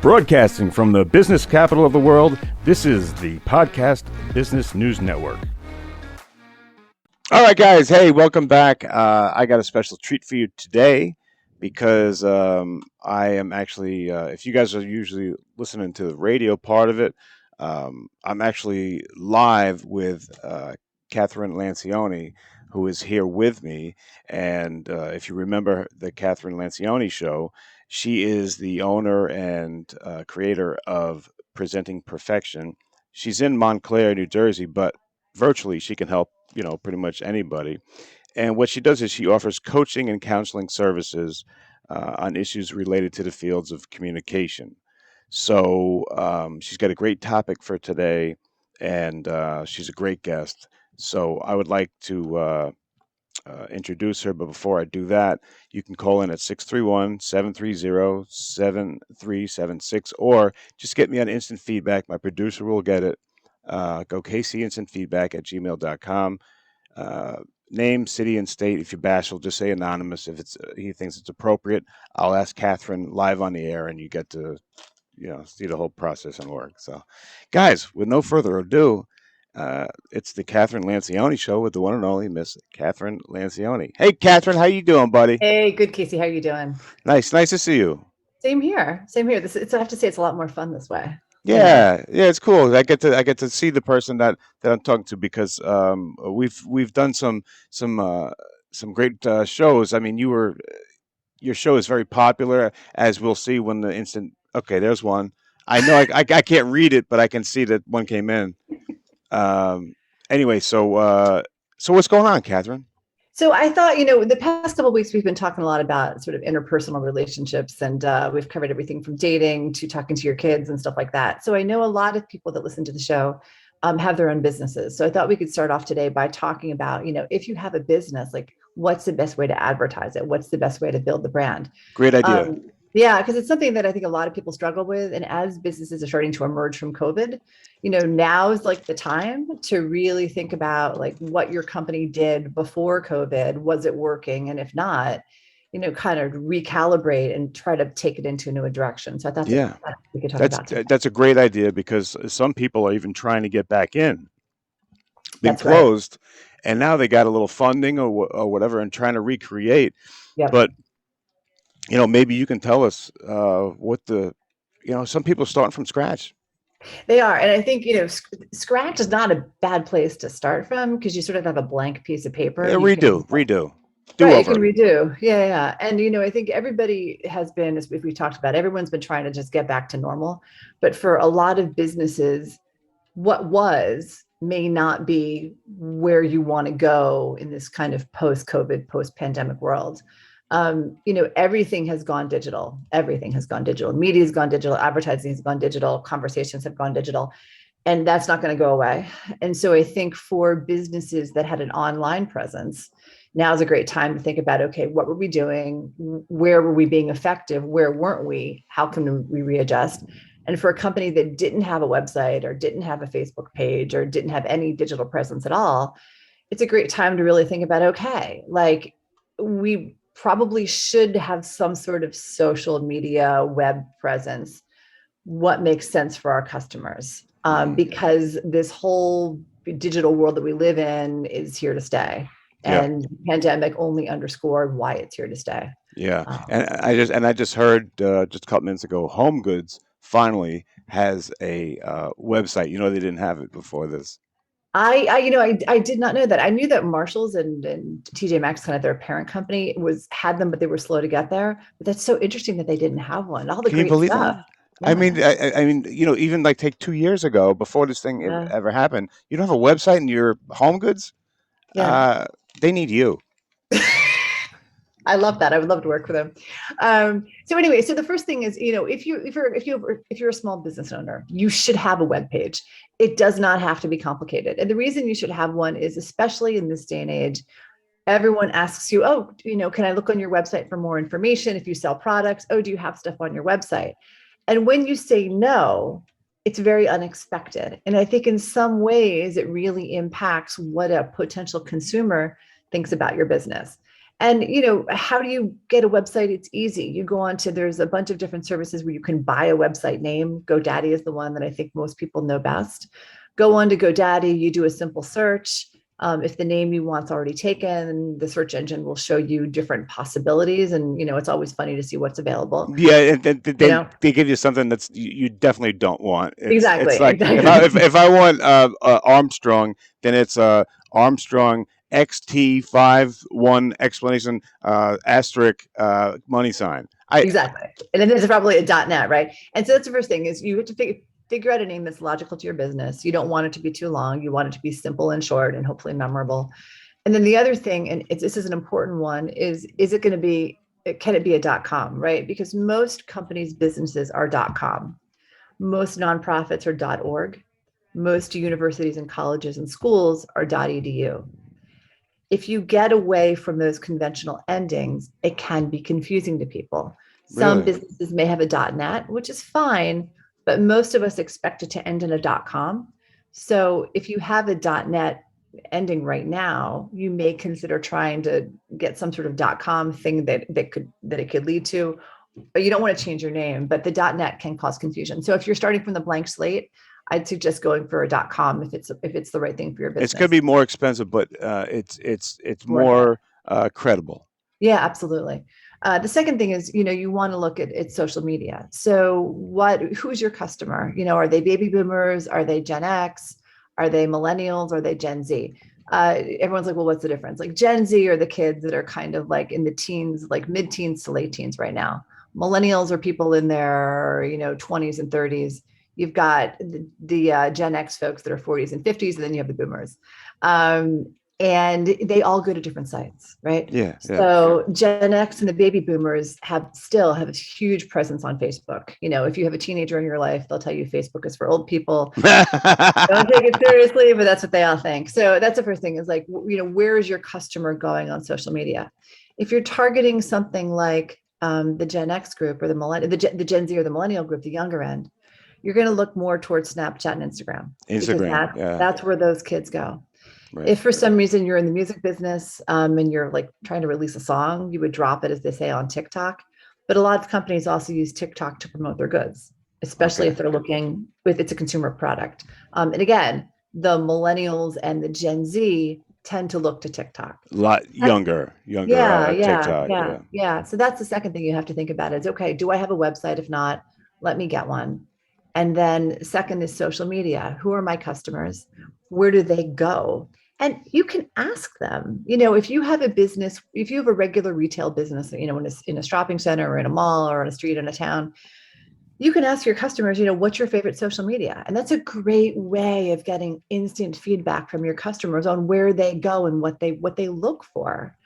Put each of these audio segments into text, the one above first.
Broadcasting from the business capital of the world, this is the Podcast Business News Network. All right, guys. Hey, welcome back. I got a special treat for you today because I am actually, if you guys are usually listening to the radio part of it, I'm actually live with Kathryn Lancioni, who is here with me. And if you remember the Kathryn Lancioni show, she is the owner and creator of Presenting Perfection. She's in Montclair, New Jersey, but virtually she can help, pretty much anybody. And what she does is she offers coaching and counseling services on issues related to the fields of communication. So she's got a great topic for today, and she's a great guest. So I would like to introduce her, but before I do that, you can call in at 631-730-7376, or just get me on instant feedback. My producer will get it. Go kcinstantfeedback@gmail.com. Name, city, and state. If you're bashful, just say anonymous. If he thinks it's appropriate, I'll ask Kathryn live on the air, and you get to see the whole process and work. So, guys, with no further ado, it's the Kathryn Lancioni show with the one and only Miss Kathryn Lancioni. Hey, Kathryn, how you doing, buddy? Hey, good, Casey. How are you doing? Nice to see you. Same here. Same here. I have to say, it's a lot more fun this way. Yeah, it's cool. I get to see the person that I'm talking to because we've done some great shows. I mean, your show is very popular, as we'll see when the instant. Okay, there's one. I know I can't read it, but I can see that one came in. Anyway, so what's going on, Kathryn? So I thought, the past couple of weeks, we've been talking a lot about sort of interpersonal relationships, and we've covered everything from dating to talking to your kids and stuff like that. So I know a lot of people that listen to the show have their own businesses. So I thought we could start off today by talking about, if you have a business, like what's the best way to advertise it? What's the best way to build the brand? Great idea. Yeah, because it's something that I think a lot of people struggle with. And as businesses are starting to emerge from COVID, now is like the time to really think about like what your company did before COVID. Was it working? And if not, kind of recalibrate and try to take it into a new direction. So I thought we could talk about that. That's a great idea because some people are even trying to get back in. Been That's closed, right. And now they got a little funding or whatever and trying to recreate. Yep. But maybe you can tell us what some people are starting from scratch. They are. And I think, scratch is not a bad place to start from because you sort of have a blank piece of paper. Yeah, redo. Right, you can redo. Yeah. And, I think everybody has been, as we talked about, everyone's been trying to just get back to normal. But for a lot of businesses, what was may not be where you want to go in this kind of post-COVID, post-pandemic world. Everything has gone digital. Everything has gone digital. Media has gone digital. Advertising has gone digital. Conversations have gone digital. And that's not going to go away. And so I think for businesses that had an online presence, now is a great time to think about, okay, what were we doing? Where were we being effective? Where weren't we? How can we readjust? And for a company that didn't have a website or didn't have a Facebook page or didn't have any digital presence at all, it's a great time to really think about, okay, like we probably should have some sort of social media web presence. What makes sense for our customers? Because this whole digital world that we live in is here to stay. And the pandemic only underscored why it's here to stay. Yeah. And I just heard just a couple minutes ago, Home Goods finally has a website. They didn't have it before this. I did not know that. I knew that Marshalls and TJ Maxx, kind of their parent company, had them, but they were slow to get there. But that's so interesting that they didn't have one. All the Can you believe stuff. That? Yeah. I mean, even like take 2 years ago, before this thing ever happened, you don't have a website in your Home Goods. Yeah. They need you. I love that. I would love to work for them. So anyway, so the first thing is, if you're a small business owner, you should have a web page. It does not have to be complicated. And the reason you should have one is, especially in this day and age, everyone asks you, oh, can I look on your website for more information? If you sell products, oh, do you have stuff on your website? And when you say no, it's very unexpected. And I think in some ways it really impacts what a potential consumer thinks about your business. And, how do you get a website? It's easy. You go on to, there's a bunch of different services where you can buy a website name. GoDaddy is the one that I think most people know best. Go on to GoDaddy, you do a simple search. If the name you want's already taken, the search engine will show you different possibilities. And, it's always funny to see what's available. Yeah, and they give you something that's you definitely don't want. It's like if I want Armstrong, then it's Armstrong XT51 explanation asterisk money sign. Exactly. And then there's probably a .net, right? And so that's the first thing is you have to figure out a name that's logical to your business. You don't want it to be too long. You want it to be simple and short and hopefully memorable. And then the other thing, and this is an important one, is it going to be, can it be a .com, right? Because most companies' businesses are .com. Most nonprofits are .org. Most universities and colleges and schools are .edu. If you get away from those conventional endings, it can be confusing to people. Some businesses may have a .net, which is fine, but most of us expect it to end in a .com. So if you have a .net ending right now, you may consider trying to get some sort of .com thing that it could lead to. But you don't want to change your name, but the .net can cause confusion. So if you're starting from the blank slate, I'd suggest going for a .com if it's the right thing for your business. It's going to be more expensive, but it's more credible. Yeah, absolutely. The second thing is, you want to look at social media. So who's your customer? Are they baby boomers? Are they Gen X? Are they millennials? Are they Gen Z? Everyone's like, well, what's the difference? Like Gen Z are the kids that are kind of like in the teens, like mid-teens to late teens right now. Millennials are people in their, 20s and 30s. You've got the Gen X folks that are 40s and 50s, and then you have the boomers. And they all go to different sites, right? Yeah. So Gen X and the baby boomers still have a huge presence on Facebook. If you have a teenager in your life, they'll tell you Facebook is for old people. Don't take it seriously, but that's what they all think. So that's the first thing is like, where is your customer going on social media? If you're targeting something like the Gen X group or the Gen Z or the millennial group, the younger end, you're going to look more towards Snapchat and Instagram. That's where those kids go. Right. If for some reason you're in the music business and you're like trying to release a song, you would drop it, as they say, on TikTok. But a lot of companies also use TikTok to promote their goods, especially if it's a consumer product. And again, the millennials and the Gen Z tend to look to TikTok. A lot younger. TikTok. Yeah. So that's the second thing you have to think about is, okay, do I have a website? If not, let me get one. And then second is social media. Who are my customers? Where do they go? And you can ask them, if you have a business, if you have a regular retail business, in a shopping center or in a mall or on a street in a town, you can ask your customers, what's your favorite social media? And that's a great way of getting instant feedback from your customers on where they go and what they look for.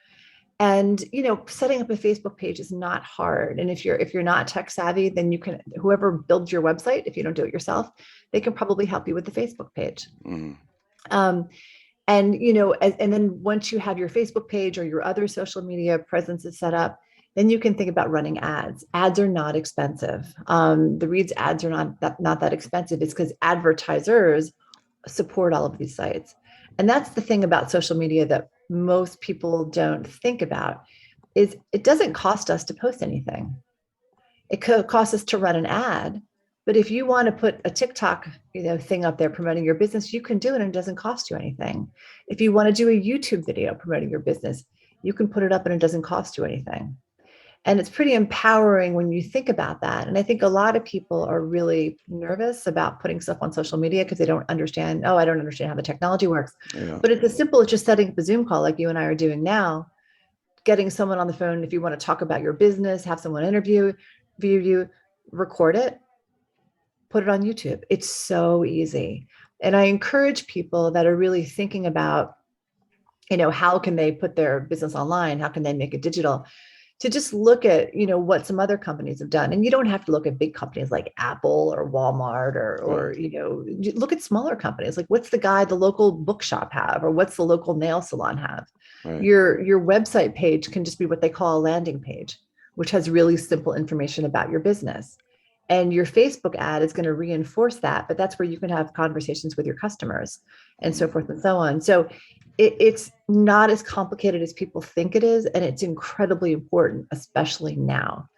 And, setting up a Facebook page is not hard. And if you're not tech savvy, then whoever builds your website, if you don't do it yourself, they can probably help you with the Facebook page. Mm-hmm. And then once you have your Facebook page or your other social media presence is set up, then you can think about running ads. Ads are not expensive. The Reed's ads are not that expensive. It's because advertisers support all of these sites. And that's the thing about social media that most people don't think about is it doesn't cost us to post anything. It could cost us to run an ad. But if you want to put a TikTok, thing up there promoting your business, you can do it and it doesn't cost you anything. If you want to do a YouTube video promoting your business, you can put it up and it doesn't cost you anything. And it's pretty empowering when you think about that. And I think a lot of people are really nervous about putting stuff on social media because they don't understand, I don't understand how the technology works. Yeah. But it's as simple as just setting up a Zoom call like you and I are doing now, getting someone on the phone if you want to talk about your business, have someone interview you, record it, put it on YouTube. It's so easy. And I encourage people that are really thinking about, how can they put their business online? How can they make it digital? To just look at, what some other companies have done. And you don't have to look at big companies like Apple or Walmart or look at smaller companies. Like what's the local bookshop have, or what's the local nail salon have? Right. Your website page can just be what they call a landing page, which has really simple information about your business. And your Facebook ad is going to reinforce that, but that's where you can have conversations with your customers and so forth and so on. So it's not as complicated as people think it is, and it's incredibly important, especially now.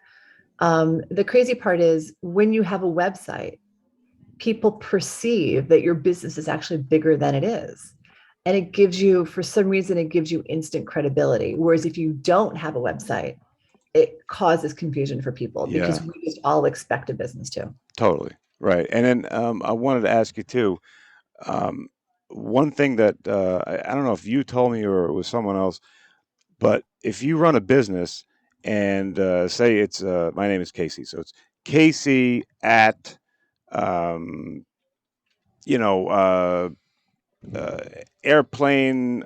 The crazy part is when you have a website, people perceive that your business is actually bigger than it is. And it gives you, for some reason, it gives you instant credibility. Whereas if you don't have a website, it causes confusion for people because we just all expect a business to. Totally. Right. And then I wanted to ask you too, um, one thing that I don't know if you told me or it was someone else, but if you run a business and say it's my name is Casey, so it's Casey at um, you know uh, airplane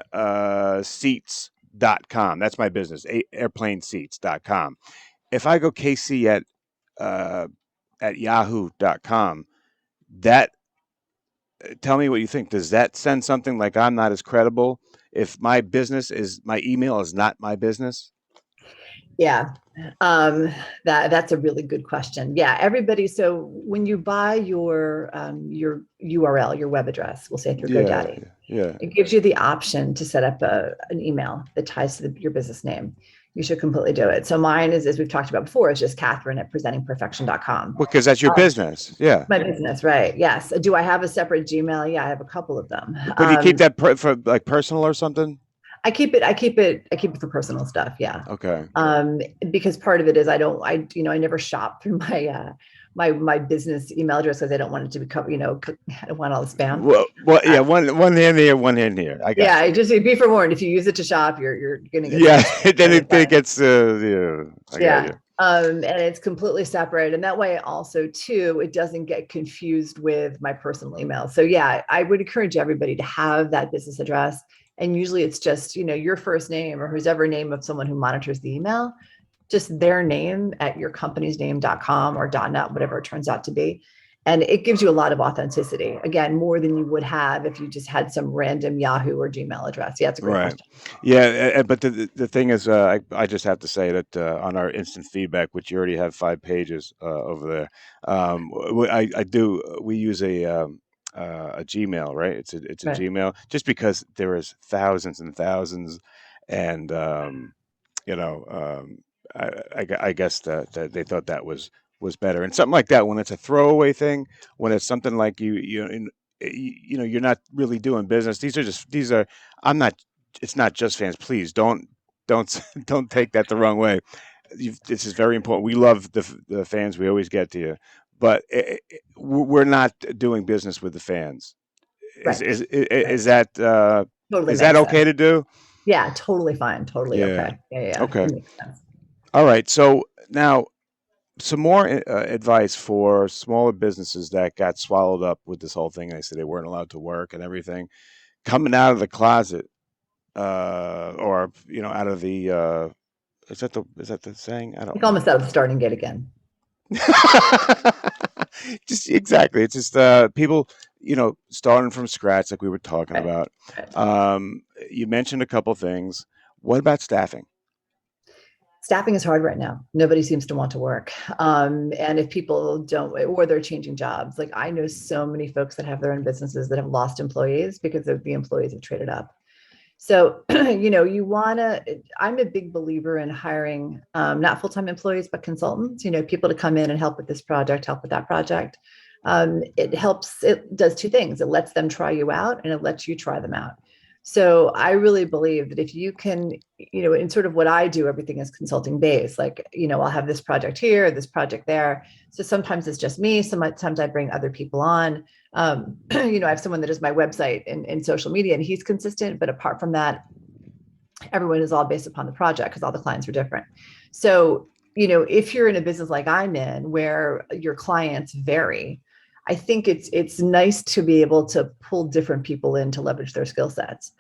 seats.com. That's my business, airplaneseats.com. If I go Casey uh, at yahoo.com, that tell me what you think. Does that send something like I'm not as credible if my email is not my business? Yeah. That's a really good question. Yeah, everybody. So when you buy your URL, your web address, we'll say through GoDaddy, Yeah. it gives you the option to set up an email that ties to your business name. You should completely do it. So mine is, as we've talked about before, is just Kathryn at presentingperfection.com. Because that's your business. Yeah. My business, right? Yes. Do I have a separate Gmail? Yeah, I have a couple of them. But do you keep that for like personal or something? I keep it for personal stuff. Yeah. Okay. Because part of it is I never shop through my business email address because I don't want it to become, I don't want all the spam. Well, yeah, one hand here, one hand here. I got you. Just be forewarned. If you use it to shop, you're gonna get then it gets I got you. And it's completely separate. And that way also too, it doesn't get confused with my personal email. So yeah, I would encourage everybody to have that business address. And usually it's just, your first name or whoever name of someone who monitors the email, just their name at your company's name.com or .net, whatever it turns out to be. And it gives you a lot of authenticity, again, more than you would have if you just had some random Yahoo or Gmail address. Yeah, it's a great question. Yeah, but the thing is, I just have to say that on our instant feedback, which you already have 5 pages over there, we use a Gmail, right? It's a Right. Gmail, just because there is thousands and thousands, and I guess that they thought that was better, and something like that when it's a throwaway thing, when it's something like you're not really doing business. These are I'm not. It's not just fans. Please don't don't take that the wrong way. This is very important. We love the fans. We always get to you, but we're not doing business with the fans. Right. Is that totally is that okay sense. to do? Yeah, totally fine. Totally okay. Yeah. Okay. All right. So now some more advice for smaller businesses that got swallowed up with this whole thing. They said they weren't allowed to work and everything. Coming out of the closet, or out of the is that the saying? I don't know. Almost out of the starting gate again. Just exactly. It's just people, starting from scratch, like we were talking about. You mentioned a couple things. What about staffing? Staffing is hard right now. Nobody seems to want to work. And if people don't, or they're changing jobs, like I know so many folks that have their own businesses that have lost employees because of the employees have traded up. So, I'm a big believer in hiring, not full-time employees, but consultants, people to come in and help with this project, help with that project. It does 2 things. It lets them try you out and it lets you try them out. So I really believe that if you can, in sort of what I do, everything is consulting based. Like, I'll have this project here, this project there. So sometimes it's just me. Sometimes I bring other people on. I have someone that does my website and social media, and he's consistent. But apart from that, everyone is all based upon the project because all the clients are different. So, if you're in a business like I'm in, where your clients vary, I think it's nice to be able to pull different people in to leverage their skill sets.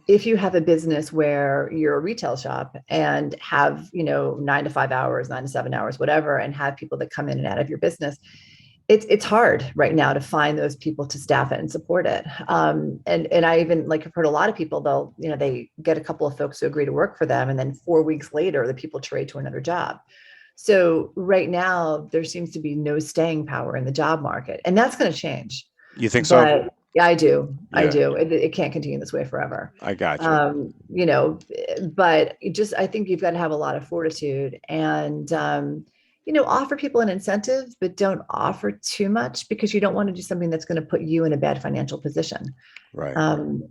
If you have a business where you're a retail shop and have, 9 to 5 hours, 9 to 7 hours, whatever, and have people that come in and out of your business, it's hard right now to find those people to staff it and support it. And I even I've heard a lot of people, they get a couple of folks who agree to work for them. And then 4 weeks later, the people trade to another job. So right now there seems to be no staying power in the job market, and that's going to change. You think so? Yeah, I do. I Yeah, do. It can't continue this way forever. I got you. You know, but I think you've got to have a lot of fortitude and, offer people an incentive, but don't offer too much because you don't want to do something that's going to put you in a bad financial position. Right. Um,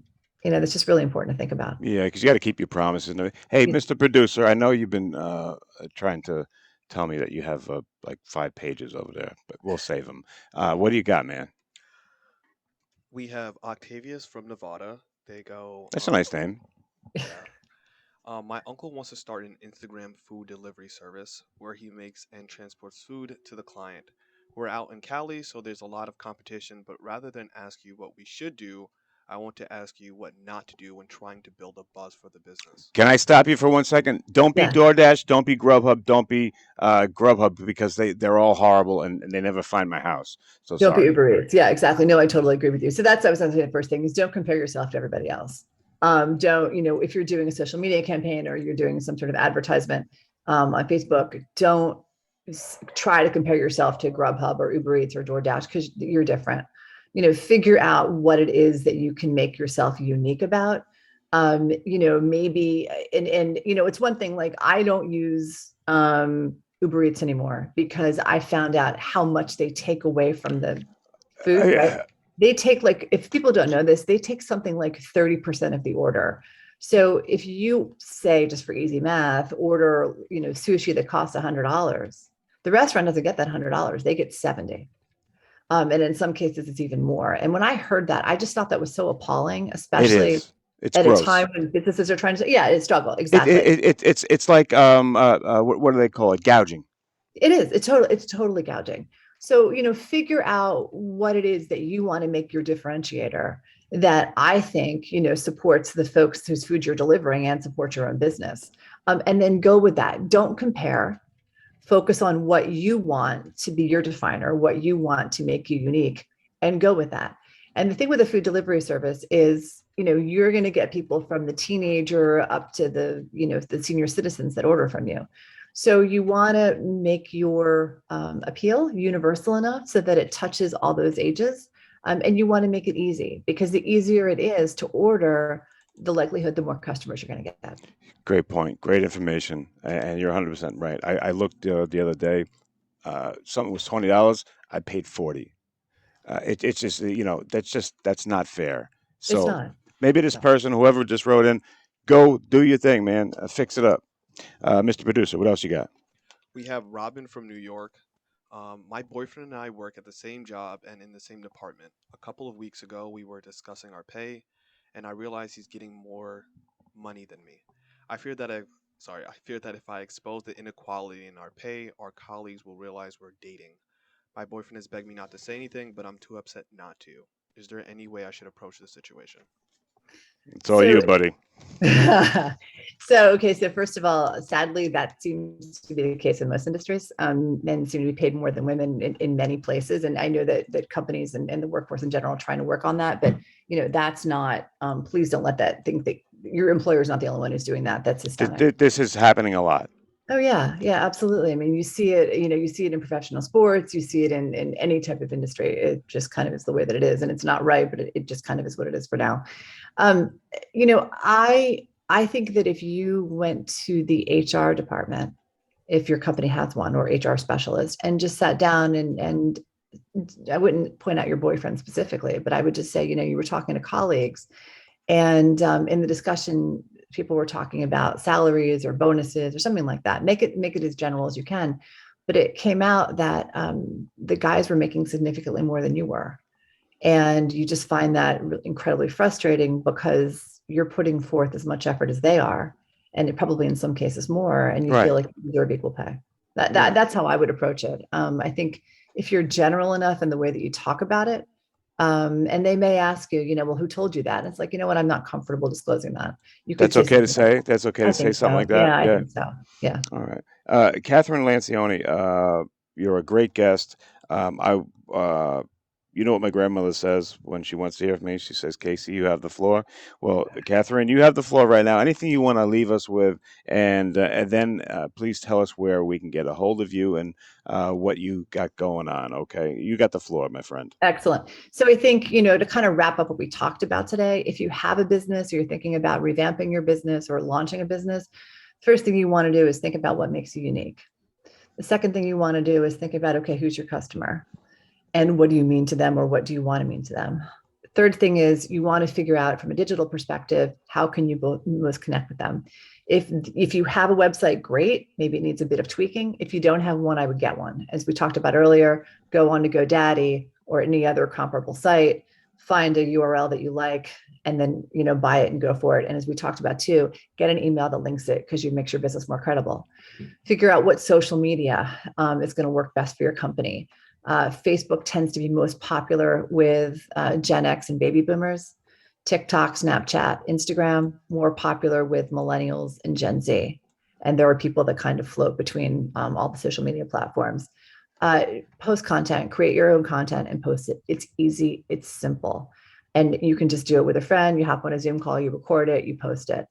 that's just really important to think about. Yeah, because you got to keep your promises. Hey, Mr. Producer, I know you've been trying to tell me that you have like 5 pages over there, but we'll save them. What do you got, man? We have Octavius from Nevada. They go, That's a nice name. yeah. My uncle wants to start an Instagram food delivery service where he makes and transports food to the client. We're out in Cali, so there's a lot of competition, but rather than ask you what we should do, I want to ask you what not to do when trying to build a buzz for the business. Can I stop you for 1 second? Don't be Yeah. DoorDash. Don't be Grubhub. Don't be Grubhub because they're all horrible and they never find my house. So Don't be sorry. Uber Eats. Yeah, exactly. No, I totally agree with you. So I was going to say the first thing is don't compare yourself to everybody else. Don't, if you're doing a social media campaign or you're doing some sort of advertisement on Facebook, don't try to compare yourself to Grubhub or Uber Eats or DoorDash because you're different. Figure out what it is that you can make yourself unique about. Maybe, and it's one thing, like I don't use Uber Eats anymore because I found out how much they take away from the food, right? They take, like, if people don't know this, they take something like 30% of the order. So if you say, just for easy math, order, sushi that costs $100, the restaurant doesn't get that $100. They get 70. And in some cases, it's even more. And when I heard that, I just thought that was so appalling, It especially is. It's at a gross. time when businesses are trying to, yeah, it's struggle. It, Exactly. it's like what do they call it? Gouging. It is. It's totally gouging. So, figure out what it is that you want to make your differentiator that I think, supports the folks whose food you're delivering and supports your own business. And then go with that. Don't compare. Focus on what you want to be your definer, what you want to make you unique, and go with that. And the thing with a food delivery service is, you're going to get people from the teenager up to the senior citizens that order from you. So you want to make your appeal universal enough so that it touches all those ages. And you want to make it easy because the easier it is to order, the likelihood the more customers you're going to get. Great point. Great information. And you're 100% right. I looked the other day. Something was $20. I paid 40. It's just that's not fair. It's So not. maybe this No. person, whoever just wrote in, go do your thing, man. Fix it up. Mr. Producer, what else you got? We have Robin from New York. My boyfriend and I work at the same job and in the same department. A couple of weeks ago, we were discussing our pay, and I realized he's getting more money than me. I fear that I, I fear that if I expose the inequality in our pay, our colleagues will realize we're dating. My boyfriend has begged me not to say anything, but I'm too upset not to. Is there any way I should approach this situation? It's all So you, buddy. okay. So first of all, sadly, that seems to be the case in most industries. Men seem to be paid more than women in many places, and I know that companies and the workforce in general are trying to work on that. But that's not. Please don't let that think that your employer is not the only one who's doing that. That's systemic. This is happening a lot. Oh yeah, yeah, absolutely. I mean, you see it. You see it in professional sports. You see it in any type of industry. It just kind of is the way that it is, and it's not right, but it just kind of is what it is for now. Um, I think that if you went to the HR department, if your company has one, or HR specialist, and just sat down and I wouldn't point out your boyfriend specifically, but I would just say, you were talking to colleagues, and in the discussion, people were talking about salaries or bonuses or something like that. Make it as general as you can. But it came out that the guys were making significantly more than you were. And you just find that incredibly frustrating because you're putting forth as much effort as they are, and it probably in some cases more, and you feel like you deserve equal pay. That's how I would approach it. I think if you're general enough in the way that you talk about it, and they may ask you, well, who told you that? And it's like, what, I'm not comfortable disclosing that. You could That's okay to say. like, That's okay to say something like that. Yeah, I think so. Yeah. All right. Kathryn Lancioni, you're a great guest. I you know what my grandmother says when she wants to hear from me? She says, Casey, you have the floor. Well, Kathryn, you have the floor right now. Anything you want to leave us with, and then please tell us where we can get a hold of you and what you got going on. Okay, you got the floor, my friend. Excellent. So I think, to kind of wrap up what we talked about today, if you have a business or you're thinking about revamping your business or launching a business, first thing you want to do is think about what makes you unique. The second thing you want to do is think about, okay, who's your customer? And what do you mean to them, or what do you want to mean to them? Third thing is you want to figure out from a digital perspective, how can you both most connect with them? If you have a website, great. Maybe it needs a bit of tweaking. If you don't have one, I would get one. As we talked about earlier, go on to GoDaddy or any other comparable site, find a URL that you like, and then buy it and go for it. And as we talked about too, get an email that links it, because you makes your business more credible. Figure out what social media is going to work best for your company. Facebook tends to be most popular with Gen X and baby boomers. TikTok, Snapchat, Instagram, more popular with millennials and Gen Z. And there are people that kind of float between all the social media platforms. Post content, create your own content and post it. It's easy, it's simple. And you can just do it with a friend. You hop on a Zoom call, you record it, you post it.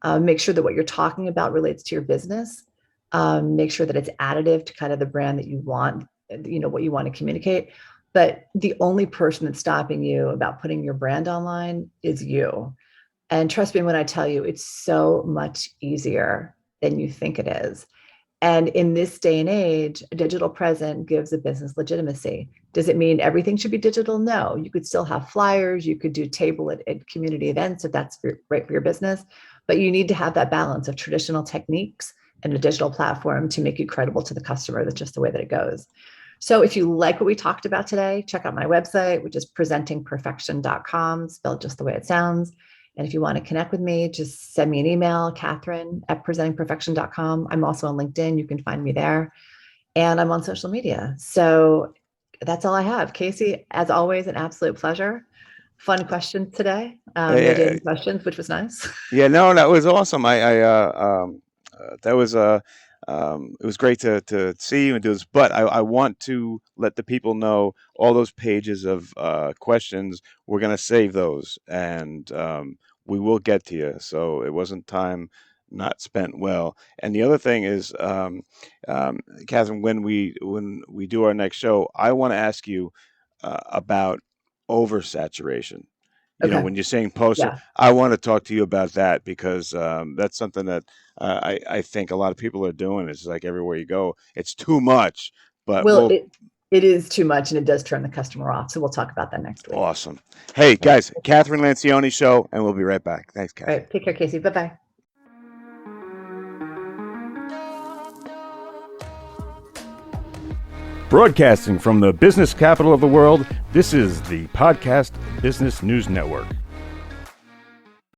Make sure that what you're talking about relates to your business. Make sure that it's additive to kind of the brand that you want, what you want to communicate. But the only person that's stopping you about putting your brand online is you. And trust me when I tell you, it's so much easier than you think it is. And in this day and age, a digital presence gives a business legitimacy. Does it mean everything should be digital? No. You could still have flyers. You could do table at community events if that's right for your business. But you need to have that balance of traditional techniques and a digital platform to make you credible to the customer. That's just the way that it goes. So if you like what we talked about today, check out my website, which is presentingperfection.com, spelled just the way it sounds. And if you want to connect with me, just send me an email, Kathryn@presentingperfection.com. I'm also on LinkedIn. You can find me there. And I'm on social media. So that's all I have. Casey, as always, an absolute pleasure. Fun questions today. No daily questions, which was nice. Yeah, no, that was awesome. That was it was great to see you and do this, but I want to let the people know all those pages of questions. We're going to save those, and we will get to you. So it wasn't time not spent well. And the other thing is, Kathryn, when we do our next show, I want to ask you about oversaturation. When you're saying poster, yeah. I want to talk to you about that, because that's something that I think a lot of people are doing. It's like everywhere you go, it's too much. But it is too much, and it does turn the customer off. So we'll talk about that next week. Awesome. Hey, guys, Kathryn Lancioni Show, and we'll be right back. Thanks, Kathryn. All right, take care, Casey. Bye-bye. Broadcasting from the business capital of the world, this is the Podcast Business News Network.